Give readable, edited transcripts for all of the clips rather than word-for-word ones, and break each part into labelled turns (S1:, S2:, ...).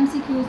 S1: MCQs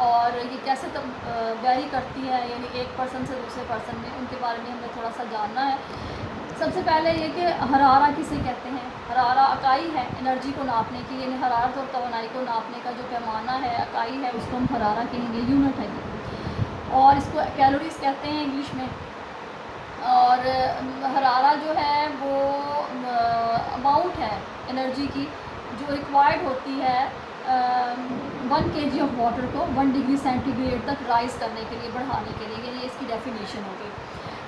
S1: اور یہ کیسے ویری کرتی ہے یعنی ایک پرسن سے دوسرے پرسن میں، ان کے بارے میں ہمیں تھوڑا سا جاننا ہے۔ سب سے پہلے یہ کہ حرارہ کسے کہتے ہیں؟ حرارہ اکائی ہے انرجی کو ناپنے کی، یعنی حرارت اور توانائی کو ناپنے کا جو پیمانہ ہے، اکائی ہے، اس کو ہم حرارہ کہیں گے، یونٹ ہے یہ، اور اس کو کیلوریز کہتے ہیں انگلش میں۔ اور حرارہ جو ہے وہ اماؤنٹ ہے انرجی کی جو ریکوائرڈ ہوتی ہے 1 kg آف واٹر کو 1 ڈگری سینٹی گریڈ تک رائز کرنے کے لیے، بڑھانے کے لیے، یعنی اس کی ڈیفینیشن ہوگی۔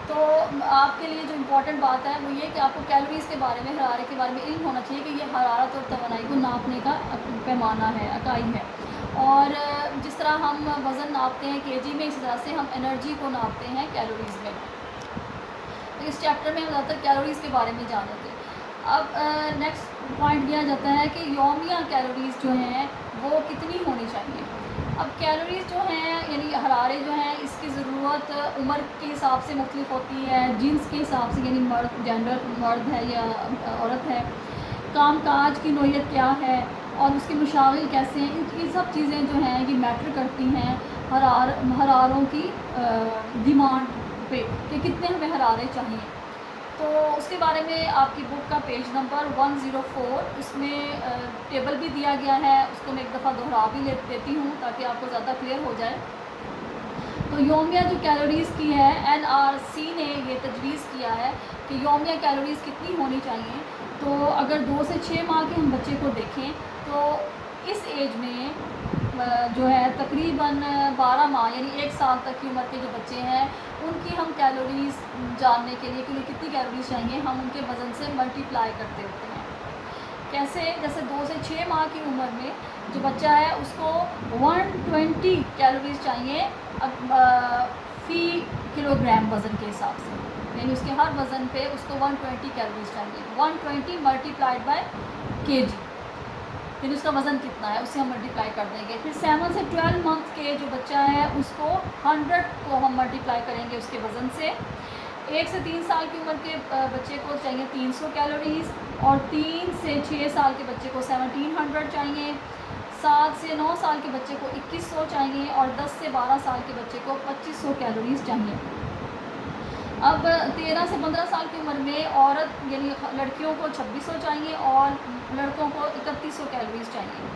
S1: تو آپ کے لیے جو امپورٹنٹ بات ہے وہ یہ کہ آپ کو کیلوریز کے بارے میں، حرارے کے بارے میں علم ہونا چاہیے کہ یہ حرارت اور توانائی کو ناپنے کا پیمانہ ہے، اکائی ہے۔ اور جس طرح ہم وزن ناپتے ہیں کے جی میں، اسی طرح سے ہم انرجی کو ناپتے ہیں کیلوریز میں۔ تو اس چیپٹر میں ہم زیادہ تر کیلوریز کے بارے میں جانیں گے۔ اب نیکسٹ پوائنٹ دیا جاتا ہے کہ یومیہ کیلوریز جو ہیں وہ کتنی ہونی چاہیے۔ اب کیلوریز جو ہیں یعنی حرارے جو ہیں، اس کی ضرورت عمر کے حساب سے مختلف ہوتی ہے، جنس کے حساب سے، یعنی مرد، جینڈر مرد ہے یا عورت ہے، کام کاج کی نوعیت کیا ہے، اور اس کے مشاغل کیسے ہیں، یہ سب چیزیں جو ہیں یہ میٹر کرتی ہیں حراروں کی ڈیمانڈ پہ کہ کتنے ہمیں حرارے چاہیے۔ تو اس کے بارے میں آپ کی بک کا پیج نمبر 104، اس میں ٹیبل بھی دیا گیا ہے، اس کو میں ایک دفعہ دہرا بھی دیتی ہوں تاکہ آپ کو زیادہ کلیئر ہو جائے۔ تو یومیہ جو کیلوریز کی ہے، NRC نے یہ تجویز کیا ہے کہ یومیہ کیلوریز کتنی ہونی چاہیے۔ تو اگر 2 سے 6 ماہ کے ہم بچے کو دیکھیں تو اس ایج میں جو ہے تقریباً 12 ماہ یعنی 1 سال تک کی عمر کے جو بچے ہیں، ان کی ہم کیلوریز جاننے کے لیے کہ کتنی کیلوریز چاہیے، ہم ان کے وزن سے ملٹیپلائی کرتے ہوتے ہیں۔ کیسے؟ جیسے 2 سے 6 ماہ کی عمر میں جو بچہ ہے اس کو 120 کیلوریز چاہیے فی کلو گرام وزن کے حساب سے، یعنی اس کے ہر وزن پہ اس کو 120 کیلوریز چاہیے، 120 ملٹیپلائڈ بائی کے جی، یعنی اس کا وزن کتنا ہے، اس سے ہم ملٹیپلائی کر دیں گے۔ پھر 7 سے 12 منتھ کے جو بچہ ہے اس کو 100 کو ہم ملٹیپلائی کریں گے اس کے وزن سے۔ 1 سے 3 سال کی عمر کے بچے کو چاہیے 300 کیلوریز، اور 3 سے 6 سال کے بچے کو 1700 چاہیے، 7 سے 9 سال کے بچے کو 2100 چاہیے، اور 10 سے 12 سال کے بچے کو 2500 کیلوریز چاہیے۔ اب 13 سے 15 سال کی عمر میں عورت یعنی لڑکیوں کو 2600 چاہیے اور لڑکوں کو 3100 کیلوریز چاہیے۔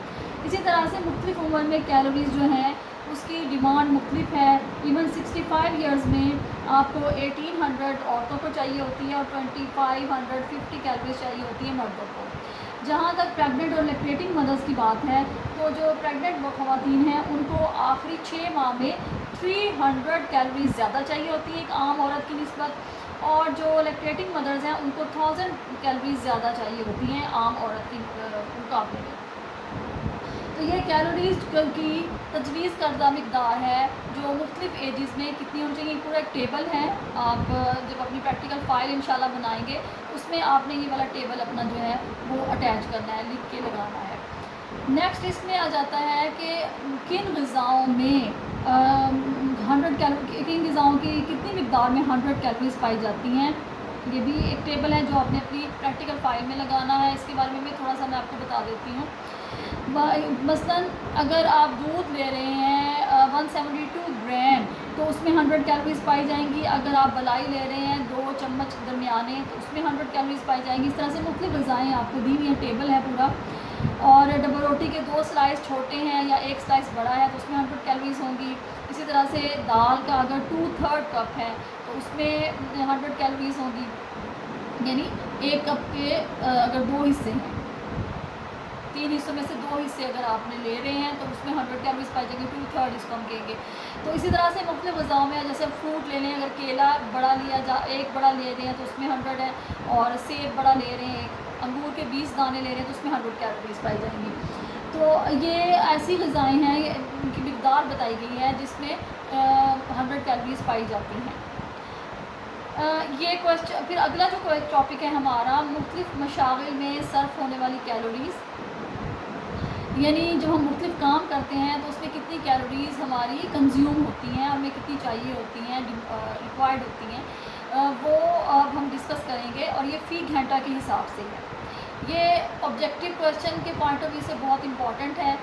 S1: اسی طرح سے مختلف عمر میں کیلوریز جو ہیں اس کی ڈیمانڈ مختلف ہے۔ ایون 65 ایئرز میں آپ کو 1800 عورتوں کو چاہیے ہوتی ہے اور 2550 کیلوریز چاہیے ہوتی ہے مردوں کو۔ جہاں تک پریگننٹ اور لیکٹیٹنگ مدرس کی بات ہے تو جو پریگننٹ خواتین ہیں ان کو آخری 6 ماہ میں 300 کیلوریز زیادہ چاہیے ہوتی ہے ایک عام عورت کی نسبت، اور جو لیکٹیٹنگ مدرز ہیں ان کو 1000 کیلوریز زیادہ چاہیے ہوتی ہیں عام عورت کی مقابلے میں۔ تو یہ کیلوریز کی تجویز کردہ مقدار ہے جو مختلف ایجز میں کتنی ہونی چاہیے۔ پورا ایک ٹیبل ہے، آپ جب اپنی پریکٹیکل فائل انشاءاللہ بنائیں گے اس میں آپ نے یہ والا ٹیبل اپنا جو ہے وہ اٹیچ کرنا ہے، لکھ کے لگانا ہے۔ نیکسٹ اس میں آ جاتا ہے کہ کن غذاؤں میں 100 کن غذاؤں کی کتنی مقدار میں 100 کیلوریز پائی جاتی ہیں۔ یہ بھی ایک ٹیبل ہے جو آپ نے اپنی پریکٹیکل فائل میں لگانا ہے۔ اس کے بارے میں تھوڑا سا میں آپ کو بتا دیتی ہوں۔ مثلاً اگر آپ دودھ لے رہے ہیں 172 گرام تو اس میں 100 کیلوریز پائی جائیں گی۔ اگر آپ بلائی لے رہے ہیں 2 چمچ درمیانے تو اس میں 100 کیلوریز پائی جائیں گی۔ اس طرح سے مختلف غذائیں آپ کو دی ہوئی ہیں، ٹیبل ہے پورا۔ اور ڈبل روٹی کے 2 سلائس چھوٹے ہیں یا 1 سلائس بڑا ہے تو اس میں 100 کیلوریز ہوں گی۔ اسی طرح سے دال کا اگر 2/3 کپ ہے تو اس میں 100 کیلوریز ہوں گی، یعنی 1 کپ کے اگر 2 حصے ہیں، 3 حصوں میں سے 2 حصے اگر آپ نے لے رہے ہیں تو اس میں 100 کیلوریز پائی جائیں گی، 2/3 اس کو ہم کہیں گے۔ تو اسی طرح سے مختلف غذاؤں میں جیسے فروٹ لے لیں، اگر کیلا بڑا ایک بڑا لے رہے ہیں تو اس میں 100 ہے، اور سیب بڑا لے رہے ہیں، انگور کے 20 دانے لے رہے ہیں تو اس میں 100 کیلوریز پائی جائیں گی۔ تو یہ ایسی غذائیں ہیں، ان کی مقدار بتائی گئی ہے جس میں 100 کیلوریز پائی جاتی ہیں۔ یہ کویسچن پھر اگلا جو ٹاپک ہے ہمارا مختلف مشاغل میں صرف ہونے والی کیلوریز، یعنی جب ہم مختلف کام کرتے ہیں تو اس میں کتنی کیلوریز ہماری کنزیوم ہوتی ہیں اور ہمیں کتنی چاہیے ہوتی ہیں، ریکوائرڈ ہوتی ہیں، وہ اب ہم ڈسکس کریں گے، اور یہ فی گھنٹہ کے حساب سے ہے۔ یہ آبجیکٹیو کویسچن کے پوائنٹ آف ویو سے بہت امپورٹنٹ ہے۔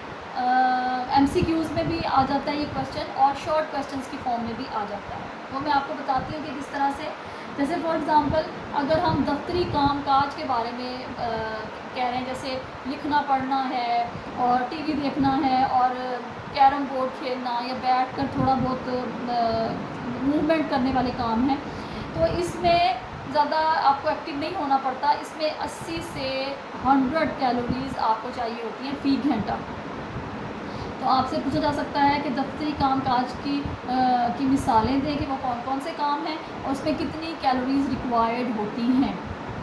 S1: MCQs میں بھی آ جاتا ہے یہ کویشچن اور شارٹ کویشچنس کی فارم میں بھی آ جاتا ہے. وہ میں آپ کو بتاتی ہوں کہ کس طرح سے. جیسے فار ایگزامپل اگر ہم دفتری کام کاج کے بارے میں کہہ رہے ہیں, جیسے لکھنا پڑھنا ہے اور ٹی وی دیکھنا ہے اور کیرم بورڈ کھیلنا یا بیٹھ کر تھوڑا بہت موومنٹ کرنے والے کام ہیں, تو اس میں زیادہ آپ کو ایکٹیو نہیں ہونا پڑتا. اس میں 80 سے 100 کیلوریز آپ کو چاہیے ہوتی ہیں فی گھنٹہ. تو آپ سے پوچھا جا سکتا ہے کہ دفتری کام کاج کی مثالیں دیں کہ وہ کون کون سے کام ہیں اور اس میں کتنی کیلوریز ریکوائرڈ ہوتی ہیں.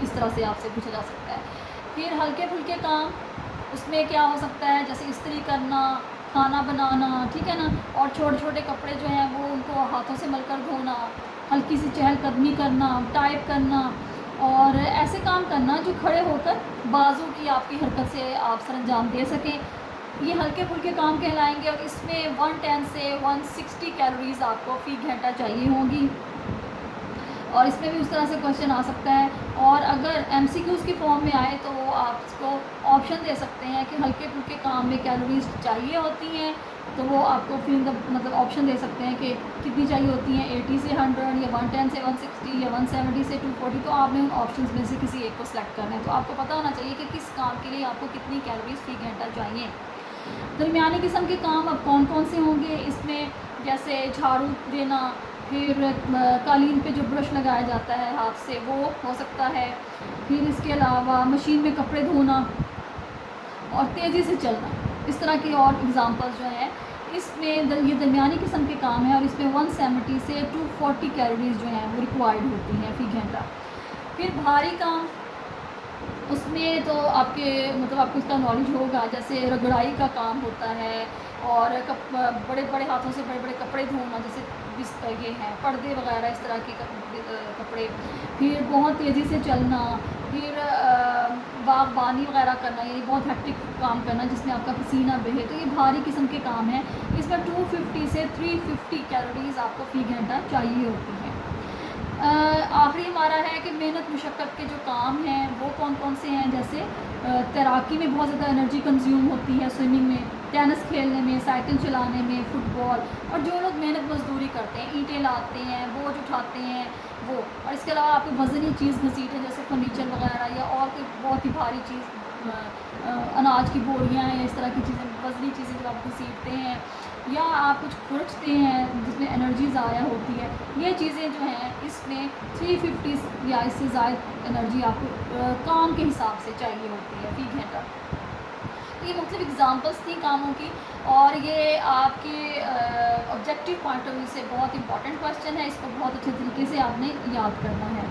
S1: اس طرح سے آپ سے پوچھا جا سکتا ہے. پھر ہلکے پھلکے کام, اس میں کیا ہو سکتا ہے, جیسے استری کرنا, کھانا بنانا, ٹھیک ہے نا, اور چھوٹے چھوٹے کپڑے جو ہیں وہ ان کو ہاتھوں سے مل کر دھونا, ہلکی سی چہل قدمی کرنا, ٹائپ کرنا, اور ایسے کام کرنا جو کھڑے ہو کر بازو کی آپ کی حرکت سے آپ سر انجام دے سکیں. یہ ہلکے پھلکے کام کہلائیں گے, اور اس میں 110 سے 160 کیلوریز آپ کو فی گھنٹہ چاہیے ہوں گی. اور اس میں بھی اس طرح سے کویشچن آ سکتا ہے. اور اگر MCQs کی فارم میں آئے تو وہ آپ کو آپشن دے سکتے ہیں کہ ہلکے پھلکے کام میں کیلوریز چاہیے ہوتی ہیں, تو وہ آپ کو پھر مطلب آپشن دے سکتے ہیں کہ کتنی چاہیے ہوتی ہیں, 80 سے 100 یا 110 سے 160 یا 170 سے 240. تو آپ نے ان آپشنز میں سے کسی ایک کو سلیکٹ کرنا ہے. تو آپ کو پتہ ہونا چاہیے کہ کس کام کے لیے آپ کو کتنی کیلوریز فی گھنٹہ چاہیے. درمیانی قسم کے کام اب کون کون سے ہوں گے اس میں, جیسے جھاڑو دینا, پھر قالین پہ جو برش لگایا جاتا ہے ہاتھ سے وہ ہو سکتا ہے. پھر اس کے علاوہ مشین میں کپڑے دھونا اور تیزی سے چلنا. اس طرح کی اور اگزامپلس جو ہیں اس میں یہ درمیانی قسم کے کام ہیں, اور اس میں 170 سے 240 کیلوریز جو ہیں وہ ریکوائرڈ ہوتی ہیں فی گھنٹہ. پھر بھاری کام, اس میں تو آپ کے مطلب آپ کو اس کا نالج ہوگا, جیسے رگڑائی کا کام ہوتا ہے, اور بڑے بڑے ہاتھوں سے بڑے بڑے کپڑے دھونا, جیسے یہ ہیں پردے وغیرہ اس طرح کے کپڑے. پھر بہت تیزی سے چلنا, پھر باغبانی وغیرہ کرنا, یعنی بہت ہیکٹک کام کرنا جس میں آپ کا پسینہ بہے. تو یہ بھاری قسم کے کام ہیں. اس میں 250 سے 350 کیلوریز آپ کو فی گھنٹہ چاہیے ہوتی ہیں. آخری ہمارا ہے کہ محنت مشقت کے جو کام ہیں وہ کون کون سے ہیں. جیسے تیراکی میں بہت زیادہ انرجی کنزیوم ہوتی ہے, سوئمنگ میں, ٹینس کھیلنے میں, سائیکل چلانے میں, فٹ بال, اور جو لوگ محنت مزدوری کرتے ہیں, اینٹیں لاتے ہیں, بوجھ اٹھاتے ہیں وہ. اور اس کے علاوہ آپ کو وزنی چیز گھسیٹیں جیسے فرنیچر وغیرہ, یا اور کوئی بہت ہی بھاری چیز, اناج کی بوریاں ہیں, اس طرح کی چیزیں, وزنی چیزیں جو آپ گھسیٹتے ہیں, یا آپ کچھ کھرچتے ہیں جس میں انرجی ضائع ہوتی ہے. یہ چیزیں جو ہیں اس میں 350 یا اس سے زائد انرجی آپ کو کام کے حساب سے چاہیے ہوتی ہے فی گھنٹہ. یہ مختلف اگزامپلس تھیں کاموں کی, اور یہ آپ کے آبجیکٹیو پوائنٹ آف ویو سے بہت امپورٹنٹ کویشچن ہے. اس کو بہت اچھے طریقے سے آپ نے یاد کرنا ہے.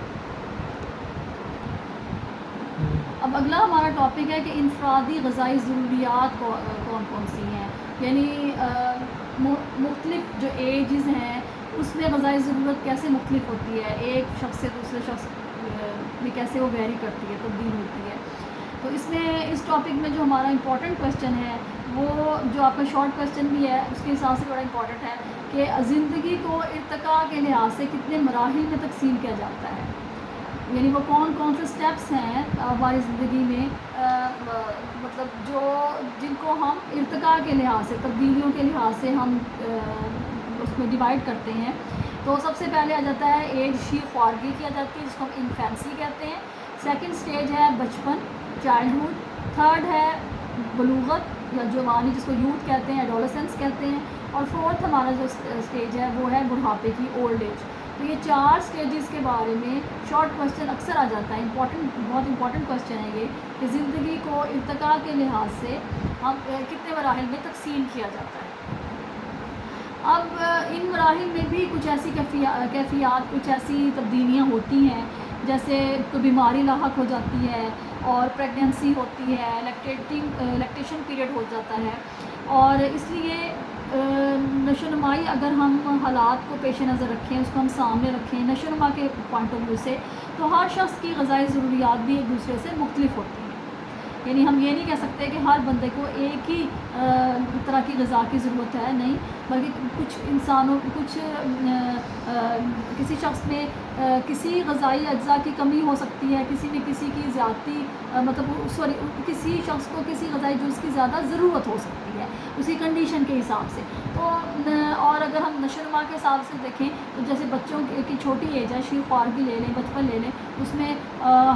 S1: اب اگلا ہمارا ٹاپک ہے کہ انفرادی غذائی ضروریات کون کون سی ہیں, یعنی مختلف جو ایجز ہیں اس میں غذائی ضرورت کیسے مختلف ہوتی ہے, ایک شخص سے دوسرے شخص میں کیسے وہ ویری کرتی ہے, تبدیل ہوتی ہے. تو اس میں اس ٹاپک میں جو ہمارا امپورٹنٹ کویشچن ہے وہ جو آپ کا شارٹ کویشچن بھی ہے اس کے حساب سے بڑا امپورٹنٹ ہے کہ زندگی کو ارتقاء کے لحاظ سے کتنے مراحل میں تقسیم کیا جاتا ہے. یعنی وہ کون کون سے سٹیپس ہیں ہماری زندگی میں, مطلب جن کو ہم ارتقاء کے لحاظ سے, تبدیلیوں کے لحاظ سے ہم اس میں ڈیوائڈ کرتے ہیں. تو سب سے پہلے آ جاتا ہے ایج, شیخ خوارگی کی آ جاتی ہے جس کو ہم انفینسی کہتے ہیں. سیکنڈ سٹیج ہے بچپن, چائلڈہڈ. تھرڈ ہے بلوغت یا جوانی جس کو یوتھ کہتے ہیں, ایڈولسنس کہتے ہیں. اور فورتھ ہمارا جو سٹیج ہے وہ ہے بڑھاپے کی, اولڈ ایج. تو یہ 4 سٹیجز کے بارے میں شارٹ کویشچن اکثر آ جاتا ہے. بہت امپورٹنٹ کویشچن ہے یہ کہ زندگی کو ارتقاء کے لحاظ سے ہم کتنے مراحل میں تقسیم کیا جاتا ہے. اب ان مراحل میں بھی کچھ ایسی کیفیات, کچھ ایسی تبدیلیاں ہوتی ہیں, جیسے کوئی بیماری لاحق ہو جاتی ہے, اور پریگنینسی ہوتی ہے, لیکٹیشن پیریڈ ہو جاتا ہے. اور اس لیے نشو و نمائی اگر ہم حالات کو پیش نظر رکھیں, اس کو ہم سامنے رکھیں نشو و نما کے پوائنٹ آف ویو سے, تو ہر شخص کی غذائی ضروریات بھی ایک دوسرے سے مختلف ہوتی ہیں. یعنی ہم یہ نہیں کہہ سکتے کہ ہر بندے کو ایک ہی طرح کی غذا کی ضرورت ہے, نہیں, بلکہ کچھ انسانوں کسی شخص میں کسی غذائی اجزاء کی کمی ہو سکتی ہے، کسی نے کسی کی زیادتی کسی شخص کو کسی غذائی جز کی زیادہ ضرورت ہو سکتی ہے اسی کنڈیشن کے حساب سے. تو اور اگر ہم نشو و نما کے حساب سے دیکھیں تو جیسے بچوں کی چھوٹی ایج ہے، شیخ خوارگی لے لیں، بچپن لے لیں، اس میں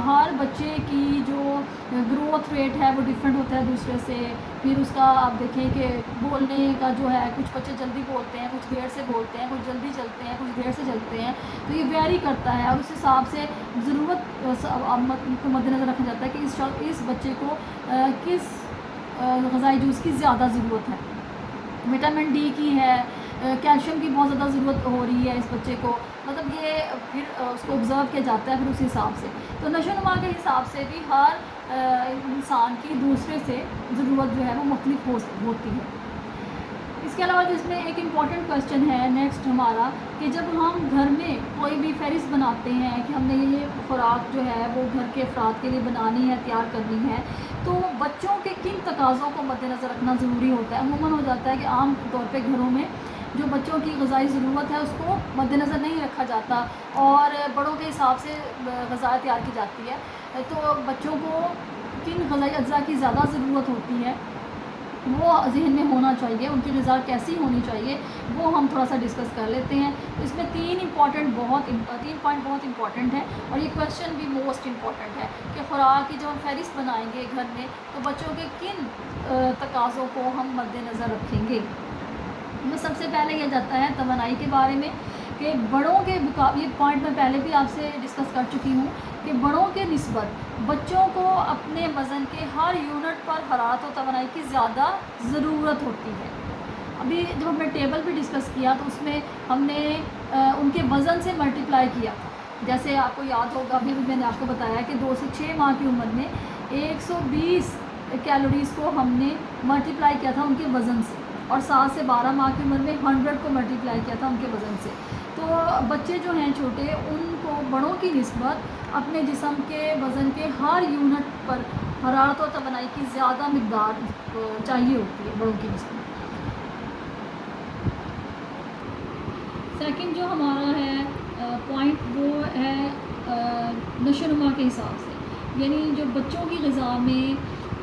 S1: ہر بچے کی جو گروتھ ریٹ ہے وہ ڈفرینٹ ہوتا ہے دوسرے سے. پھر اس کا آپ دیکھیں کہ بولنے کا جو ہے، کچھ بچے جلدی بولتے ہیں، کچھ دیر سے بولتے ہیں، کچھ جلدی چلتے ہیں، کچھ دیر سے چلتے ہیں. تو یہ ویری کرتا ہے اور اس حساب سے ضرورت کو مد نظر رکھا جاتا ہے کہ اس بچے کو کس غذائی جز کی زیادہ ضرورت ہے. وٹامن ڈی کی ہے، کیلشیم کی بہت زیادہ ضرورت ہو رہی ہے اس بچے کو، مطلب یہ پھر اس کو آبزرو کیا جاتا ہے پھر اس حساب سے. تو نشو و نما کے حساب سے بھی ہر انسان کی دوسرے سے ضرورت جو ہے وہ مختلف ہوتی ہے. اس کے علاوہ جس میں ایک امپورٹنٹ کویشچن ہے نیکسٹ ہمارا، کہ جب ہم گھر میں کوئی بھی فہرست بناتے ہیں کہ ہم نے یہ خوراک جو ہے وہ گھر کے افراد کے لیے بنانی ہے، تیار کرنی ہے، تو بچوں کے کن تقاضوں کو مد نظر رکھنا ضروری ہوتا ہے. عموماً ہو جاتا ہے کہ عام طور پہ گھروں میں جو بچوں کی غذائی ضرورت ہے اس کو مد نظر نہیں رکھا جاتا اور بڑوں کے حساب سے غذا تیار کی جاتی ہے. تو بچوں کو کن غذائی اجزاء کی زیادہ ضرورت ہوتی ہے وہ ذہن میں ہونا چاہیے، ان کی غذا کیسی ہونی چاہیے وہ ہم تھوڑا سا ڈسکس کر لیتے ہیں. اس میں تین پوائنٹ بہت امپورٹنٹ ہے اور یہ کویشچن بھی موسٹ امپورٹنٹ ہے کہ خوراک کی جب ہم فہرست بنائیں گے گھر میں تو بچوں کے کن تقاضوں کو ہم مد نظر رکھیں گے. میں سب سے پہلے یہ جاتا ہے توانائی کے بارے میں کہ بڑوں کے مقابلے، یہ پوائنٹ میں پہلے بھی آپ سے ڈسکس کر چکی ہوں کہ بڑوں کے نسبت بچوں کو اپنے وزن کے ہر یونٹ پر حرارت و توانائی کی زیادہ ضرورت ہوتی ہے. ابھی جب ہم نے ٹیبل بھی ڈسکس کیا تو اس میں ہم نے ان کے وزن سے ملٹیپلائی کیا. جیسے آپ کو یاد ہوگا، ابھی میں نے آپ کو بتایا کہ 2 سے 6 ماہ کی عمر میں 120 کیلوریز کو ہم نے ملٹیپلائی کیا تھا ان کے وزن سے، اور 7 سے 12 ماہ کی عمر میں 100 کو ملٹیپلائی کیا تھا ان کے وزن سے. تو بچے جو ہیں چھوٹے، ان کو بڑوں کی نسبت اپنے جسم کے وزن کے ہر یونٹ پر حرارت و توانائی کی زیادہ مقدار چاہیے ہوتی ہے بڑوں کی نسبت. سیکنڈ جو ہمارا ہے پوائنٹ وہ ہے نشو و نما کے حساب سے، یعنی جو بچوں کی غذا میں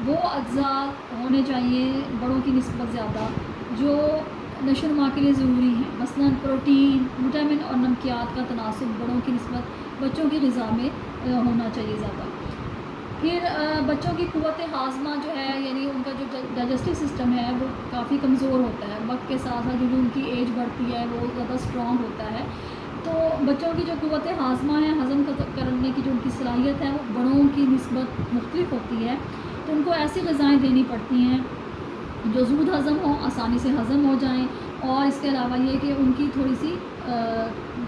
S1: وہ اجزاء ہونے چاہیے بڑوں کی نسبت زیادہ جو نشو و نما کے لیے ضروری ہیں. مثلا پروٹین، وٹامن اور نمکیات کا تناسب بڑوں کی نسبت بچوں کی غذا میں ہونا چاہیے زیادہ. پھر بچوں کی قوت ہاضمہ جو ہے، یعنی ان کا جو ڈائجسٹو سسٹم ہے وہ کافی کمزور ہوتا ہے. وقت کے ساتھ ساتھ جو ان کی ایج بڑھتی ہے وہ زیادہ اسٹرانگ ہوتا ہے. تو بچوں کی جو قوت ہاضمہ ہے، ہضم کرنے کی جو ان کی صلاحیت ہے وہ بڑوں کی نسبت مختلف ہوتی ہے. تو ان کو ایسی غذائیں دینی پڑتی ہیں جو زود ہضم ہوں، آسانی سے ہضم ہو جائیں، اور اس کے علاوہ یہ کہ ان کی تھوڑی سی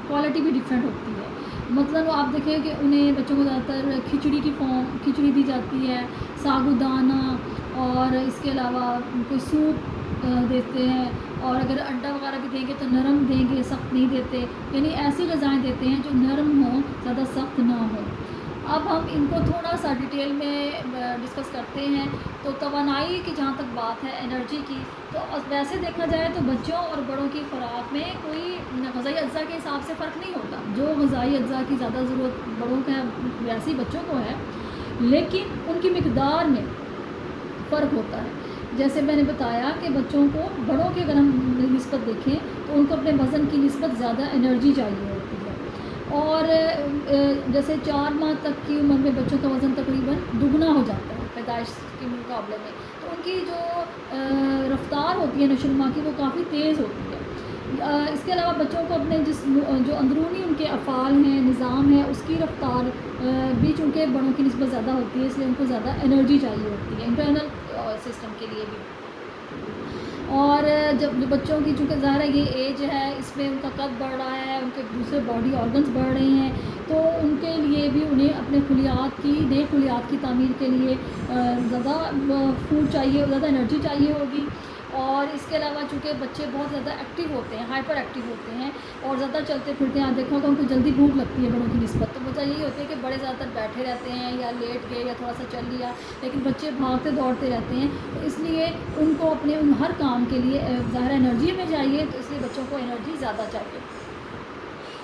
S1: کوالٹی بھی ڈفرینٹ ہوتی ہے. مطلب آپ دیکھیں کہ انہیں بچوں کو زیادہ تر کھچڑی دی جاتی ہے، ساگو دانہ، اور اس کے علاوہ کوئی سوپ دیتے ہیں، اور اگر انڈا وغیرہ بھی دیں گے تو نرم دیں گے، سخت نہیں دیتے. یعنی ایسی غذائیں دیتے ہیں جو نرم ہوں، زیادہ سخت نہ ہوں. اب ہم ان کو تھوڑا سا ڈیٹیل میں ڈسکس کرتے ہیں. تو توانائی کی جہاں تک بات ہے، انرجی کی، تو ویسے دیکھا جائے تو بچوں اور بڑوں کی خوراک میں کوئی غذائی اجزاء کے حساب سے فرق نہیں ہوتا. جو غذائی اجزاء کی زیادہ ضرورت بڑوں کا ہے ویسی بچوں کو ہے، لیکن ان کی مقدار میں فرق ہوتا ہے. جیسے میں نے بتایا کہ بچوں کو بڑوں کی اگر ہم نسبت دیکھیں تو ان کو اپنے وزن کی نسبت زیادہ انرجی چاہیے ہوتی ہے. اور جیسے 4 ماہ تک کی عمر میں بچوں کا وزن تقریباً دگنا ہو جاتا ہے پیدائش کے مقابلے میں. تو ان کی جو رفتار ہوتی ہے نشو و نما کی وہ کافی تیز ہوتی ہے. اس کے علاوہ بچوں کو اپنے جسم جو اندرونی ان کے افعال ہیں، نظام ہے، اس کی رفتار بھی چونکہ بڑوں کی نسبت زیادہ ہوتی ہے، اس لیے ان کو زیادہ انرجی چاہیے ہوتی ہے انٹرنل سسٹم کے لیے بھی. اور جب بچوں کی چونکہ ظاہر ہے یہ ایج ہے، اس میں ان کا قد بڑھ رہا ہے، ان کے دوسرے باڈی آرگنز بڑھ رہے ہیں، تو ان کے لیے بھی انہیں اپنے نئے خلیات کی تعمیر کے لیے زیادہ فوڈ چاہیے، زیادہ انرجی چاہیے ہوگی. اور اس کے علاوہ چونکہ بچے بہت زیادہ ایکٹیو ہوتے ہیں، ہائپر ایکٹیو ہوتے ہیں اور زیادہ چلتے پھرتے ہیں، آپ دیکھا ہوگا ان کو جلدی بھوک لگتی ہے بڑوں کی نسبت. تو وجہ یہی ہوتی ہے کہ بڑے زیادہ تر بیٹھے رہتے ہیں یا لیٹ گئے یا تھوڑا سا چل لیا، لیکن بچے بھاگتے دوڑتے رہتے ہیں. تو اس لیے ان کو اپنے ہر کام کے لیے ظاہر انرجی میں چاہیے، تو اس لیے بچوں کو انرجی زیادہ چاہیے.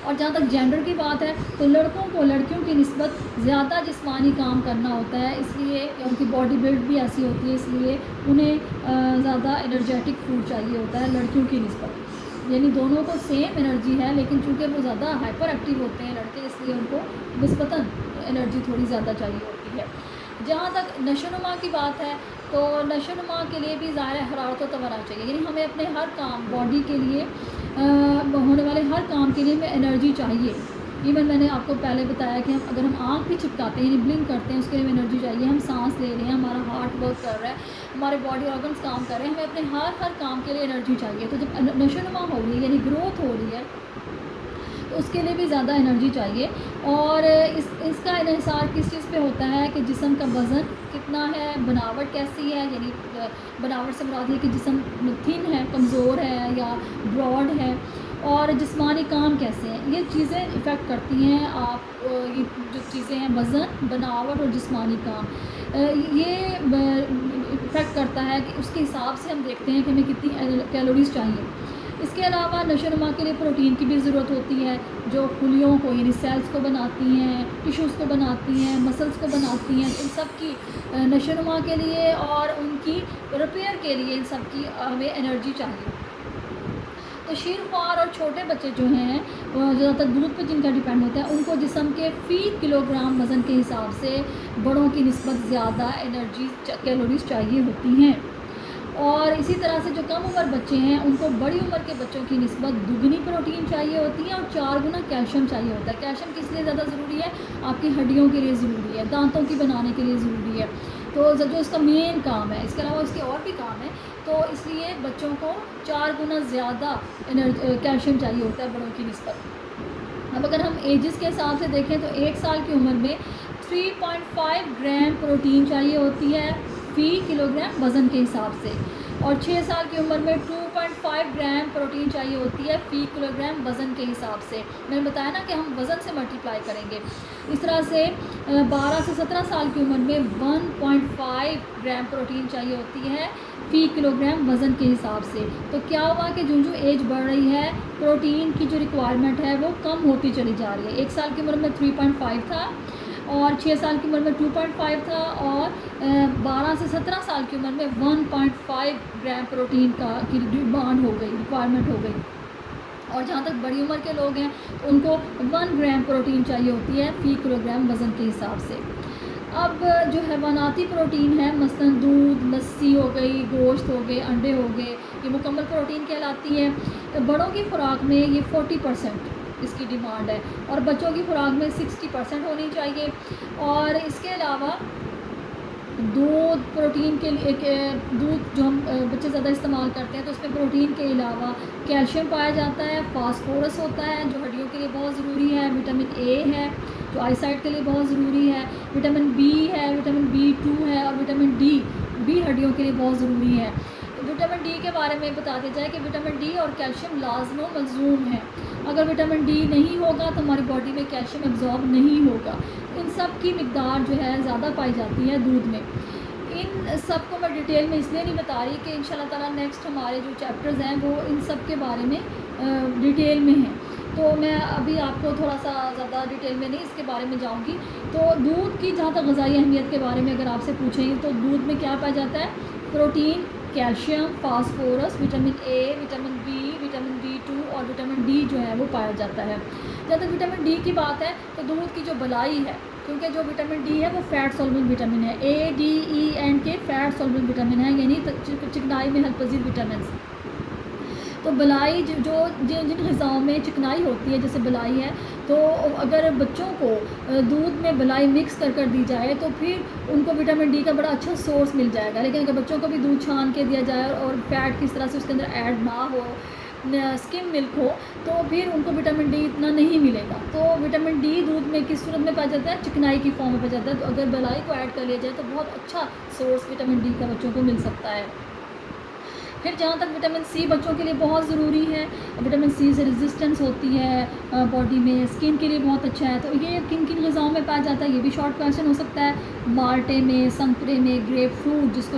S1: اور جہاں تک جینڈر کی بات ہے تو لڑکوں کو لڑکیوں کی نسبت زیادہ جسمانی کام کرنا ہوتا ہے، اس لیے ان کی باڈی بلڈ بھی ایسی ہوتی ہے، اس لیے انہیں زیادہ انرجیٹک فوڈ چاہیے ہوتا ہے لڑکیوں کی نسبت، یعنی دونوں کو سیم انرجی ہے لیکن چونکہ وہ زیادہ ہائپر ایکٹیو ہوتے ہیں لڑکے، اس لیے ان کو نسبتاً انرجی تھوڑی زیادہ چاہیے ہوتی ہے۔ جہاں تک نشو و نما کی بات ہے تو نشو و نما کے لیے بھی ظاہر حرارت و توانا چاہیے، یعنی ہمیں اپنے ہر کام باڈی کے لیے ہونے والے ہر کام کے لیے ہمیں انرجی چاہیے۔ ایون میں نے آپ کو پہلے بتایا کہ اگر ہم آنکھ بھی چپکاتے ہیں یعنی بلنک کرتے ہیں اس کے لیے ہمیں انرجی چاہیے، ہم سانس لے رہے ہیں، ہمارا ہارٹ ورک کر رہا ہے، ہمارے باڈی آرگنس کام کر رہے ہیں، ہمیں اپنے ہر کام کے لیے انرجی چاہیے۔ تو جب نشو و نما ہو رہی ہے یعنی گروتھ ہو رہی ہے تو اس کے لیے بھی زیادہ انرجی چاہیے، اور اس کا انحصار کس چیز پہ ہوتا ہے کہ جسم کا وزن کتنا ہے، بناوٹ کیسی ہے، یعنی بناوٹ سے مراد یہ کہ جسم تھن ہے، کمزور ہے یا براڈ ہے، اور جسمانی کام کیسے ہیں، یہ چیزیں افیکٹ کرتی ہیں آپ یہ جو چیزیں ہیں وزن، بناوٹ اور جسمانی کام، یہ افیکٹ کرتا ہے کہ اس کے حساب سے ہم دیکھتے ہیں کہ ہمیں کتنی کیلوریز چاہیے۔ اس کے علاوہ نشو و نما کے لیے پروٹین کی بھی ضرورت ہوتی ہے، جو خلیوں کو یعنی سیلز کو بناتی ہیں، ٹیشوز کو بناتی ہیں، مسلز کو بناتی ہیں، ان سب کی نشو و نما کے لیے اور ان کی ریپیئر کے لیے ان سب کی ہمیں انرجی چاہیے۔ تو شیر خوار اور چھوٹے بچے جو ہیں زیادہ تر دودھ پہ جن کا ڈیپینڈ ہوتا ہے ان کو جسم کے فی کلو گرام وزن کے حساب سے بڑوں کی نسبت زیادہ انرجی کیلوریز چاہیے ہوتی ہیں، اور اسی طرح سے جو کم عمر بچے ہیں ان کو بڑی عمر کے بچوں کی نسبت دگنی پروٹین چاہیے ہوتی ہے اور 4 گنا کیلشیم چاہیے ہوتا ہے۔ کیلشیم کس لیے زیادہ ضروری ہے؟ آپ کی ہڈیوں کے لیے ضروری ہے، دانتوں کی بنانے کے لیے ضروری ہے، تو جو اس کا مین کام ہے، اس کے علاوہ اس کے اور بھی کام ہے، تو اس لیے بچوں کو 4 گنا زیادہ کیلشیم چاہیے ہوتا ہے بڑوں کی نسبت۔ اب اگر ہم ایجز کے حساب سے دیکھیں تو 1 سال کی عمر میں 3.5 گرام پروٹین چاہیے ہوتی ہے فی کلو گرام وزن کے حساب سے، اور 6 سال کی عمر میں 2.5 گرام پروٹین چاہیے ہوتی ہے فی کلو گرام وزن کے حساب سے۔ میں نے بتایا نا کہ ہم وزن سے ملٹیپلائی کریں گے۔ اس طرح سے 12 سے 17 سال کی عمر میں 1.5 گرام پروٹین چاہیے ہوتی ہے فی کلو گرام وزن کے حساب سے۔ تو کیا ہوا کہ جو ایج بڑھ رہی ہے پروٹین کی جو ریکوائرمنٹ ہے وہ کم ہوتی چلی جا رہی ہے۔ 1 سال کی عمر میں 3.5 تھا اور 6 سال کی عمر میں 2.5 تھا، اور 12 سے 17 سال کی عمر میں 1.5 گرام پروٹین کی ڈیمانڈ ہو گئی، ریکوائرمنٹ ہو گئی، اور جہاں تک بڑی عمر کے لوگ ہیں ان کو 1 گرام پروٹین چاہیے ہوتی ہے فی کلو گرام وزن کے حساب سے۔ اب جو حیواناتی پروٹین ہے مثلاً دودھ، لسی ہو گئی، گوشت ہو گئے، انڈے ہو گئے، یہ مکمل پروٹین کہلاتی ہے۔ بڑوں کی خوراک میں یہ 40% اس کی ڈیمانڈ ہے، اور بچوں کی خوراک میں 60% ہونی چاہیے۔ اور اس کے علاوہ دودھ پروٹین کے لیے دودھ جو ہم بچے زیادہ استعمال کرتے ہیں تو اس میں پروٹین کے علاوہ کیلشیم پایا جاتا ہے، فاسفورس ہوتا ہے جو ہڈیوں کے لیے بہت ضروری ہے، وٹامن اے ہے جو آئی سائٹ کے لیے بہت ضروری ہے، وٹامن بی ہے، وٹامن B2 ہے، اور وٹامن ڈی بھی ہڈیوں کے لیے بہت ضروری ہے۔ وٹامن ڈی کے بارے میں بتا دیا جائے کہ وٹامن ڈی اور کیلشیم لازم و ملزوم ہے، اگر وٹامن ڈی نہیں ہوگا تو ہماری باڈی میں کیلشیم ایبزارب نہیں ہوگا۔ ان سب کی مقدار جو ہے زیادہ پائی جاتی ہے دودھ میں۔ ان سب کو میں ڈیٹیل میں اس لیے نہیں بتا رہی کہ انشاءاللہ تعالیٰ نیکسٹ ہمارے جو چیپٹرز ہیں وہ ان سب کے بارے میں ڈیٹیل میں ہیں، تو میں ابھی آپ کو تھوڑا سا زیادہ ڈیٹیل میں نہیں اس کے بارے میں جاؤں گی۔ تو دودھ کی جہاں تک غذائی اہمیت کے بارے میں اگر آپ سے پوچھیں تو دودھ میں کیا پایا جاتا ہے؟ Protein, calcium, phosphorus, vitamin A, vitamin B, vitamin B2 اور وٹامن ڈی جو ہے وہ پایا جاتا ہے۔ جب تک وٹامن ڈی کی بات ہے تو دودھ کی جو بلائی ہے، کیونکہ جو وٹامن ڈی ہے وہ فیٹ سولبل وٹامن ہے، ADEN کے فیٹ سولبل وٹامن ہے، یعنی چکنائی میں حل پذیر وٹامنس۔ تو بلائی جو جن غذاؤں میں چکنائی ہوتی ہے جیسے بلائی ہے، تو اگر بچوں کو دودھ میں بلائی مکس کر دی جائے تو پھر ان کو وٹامن ڈی کا بڑا اچھا سورس مل جائے گا، لیکن اگر بچوں کو بھی دودھ چھان کے دیا جائے اور فیٹ کس طرح سے اس کے اندر ایڈ نہ ہو، اسکم ملک ہو، تو پھر ان کو وٹامن ڈی اتنا نہیں ملے گا۔ تو وٹامن ڈی دودھ میں کس صورت میں پایا جاتا ہے؟ چکنائی کی فارم میں پایا جاتا ہے، تو اگر بلائی کو ایڈ کر لیا جائے تو بہت اچھا سورس وٹامن ڈی کا بچوں کو مل سکتا ہے۔ پھر جہاں تک وٹامن سی بچوں کے لیے بہت ضروری ہے، وٹامن سی سے ریزسٹنس ہوتی ہے باڈی میں، اسکن کے لیے بہت اچھا ہے۔ تو یہ کن کن غذاؤں میں پایا جاتا ہے یہ بھی شارٹ کویشچن ہو سکتا ہے۔ مالٹے میں، سنترے میں، گریپ فروٹ جس کو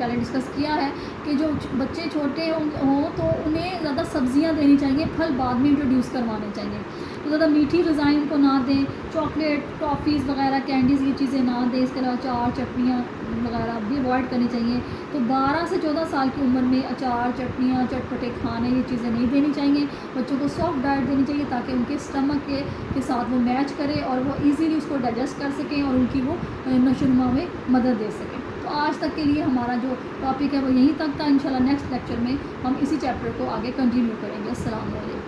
S1: پہلے ڈسکس کیا ہے کہ جو بچے چھوٹے ہوں تو انہیں زیادہ سبزیاں دینی چاہیے، پھل بعد میں انٹروڈیوس کروانے چاہیے، تو زیادہ میٹھی غذائیں ان کو نہ دیں، چاکلیٹ ٹافیز وغیرہ کینڈیز یہ چیزیں نہ دیں، اس کے علاوہ اچار چٹنیاں وغیرہ بھی اوائڈ کرنی چاہیے۔ تو 12 سے 14 سال کی عمر میں اچار چٹنیاں چٹپٹے کھانے یہ چیزیں نہیں دینی چاہیے، بچوں کو سافٹ ڈائٹ دینی چاہیے تاکہ ان کے اسٹمک کے ساتھ وہ میچ کرے اور وہ ایزیلی اس کو ڈائجسٹ کر سکیں اور ان کی وہ نشو و نما میں مدد دے سکیں۔ تو آج تک کے لیے ہمارا جو ٹاپک ہے وہ یہیں تک تھا، انشاءاللہ نیکسٹ لیکچر میں ہم اسی چیپٹر کو آگے کنٹینیو کریں گے۔ السلام علیکم۔